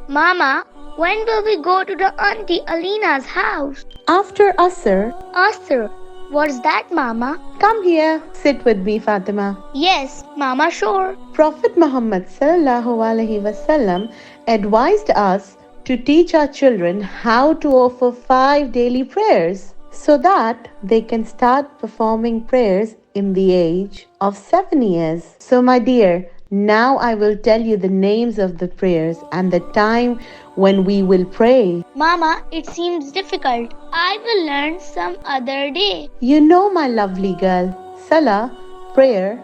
Mama, when will we go to the Auntie Alina's house? After Asr. Asr. What's that, Mama? Come here, sit with me, Fatima. Yes, Mama, sure. Prophet Muhammad ﷺ advised us to teach our children how to offer 5 daily prayers so that they can start performing prayers in the age of 7 years. So my dear, now I will tell you the names of the prayers and the time when we will pray. Mama, it seems difficult. I will learn some other day. You know, my lovely girl, Salah, prayer,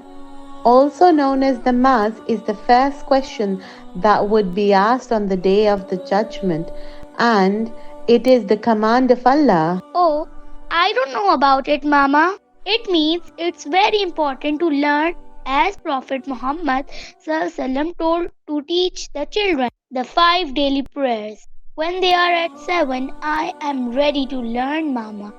also known as the Mass, is the first question that would be asked on the day of the judgment, and it is the command of Allah. Oh, I don't know about it, Mama. It means it's very important to learn, as Prophet Muhammad ﷺ told to teach the children the 5 daily prayers. When they are at 7, I am ready to learn, Mama.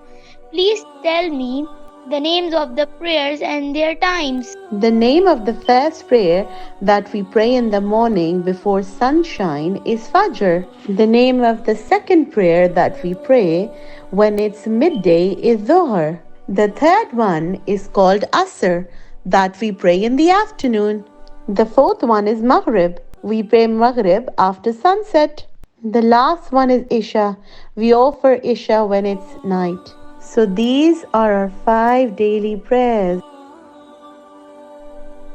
Please tell me the names of the prayers and their times. The name of the first prayer that we pray in the morning before sunshine is Fajr. The name of the second prayer that we pray when it's midday is Dhuhr. The third one is called Asr, that we pray in the afternoon. The fourth one is Maghrib. We pray Maghrib after sunset. The last one is Isha. We offer Isha when it's night. So these are our 5 daily prayers.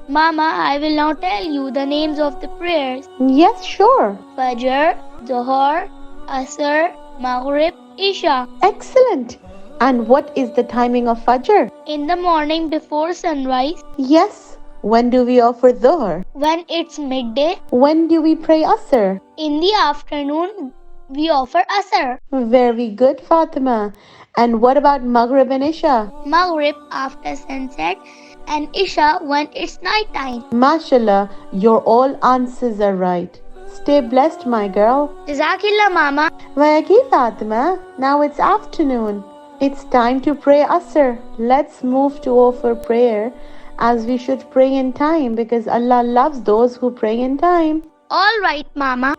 Mama, I will now tell you the names of the prayers. Yes, sure. Fajr, Dhuhr, Asr, Maghrib, Isha. Excellent. And what is the timing of Fajr? In the morning before sunrise. Yes. When do we offer Dhuhr? When it's midday. When do we pray Asr? In the afternoon, we offer Asr. Very good, Fatima. And what about Maghrib and Isha? Maghrib after sunset and Isha when it's night time. MashaAllah, your all answers are right. Stay blessed, my girl. Jazakillah, Mama. Waki, Fatima. Now it's afternoon. It's time to pray Asr. Let's move to offer prayer, as we should pray in time because Allah loves those who pray in time. All right, Mama.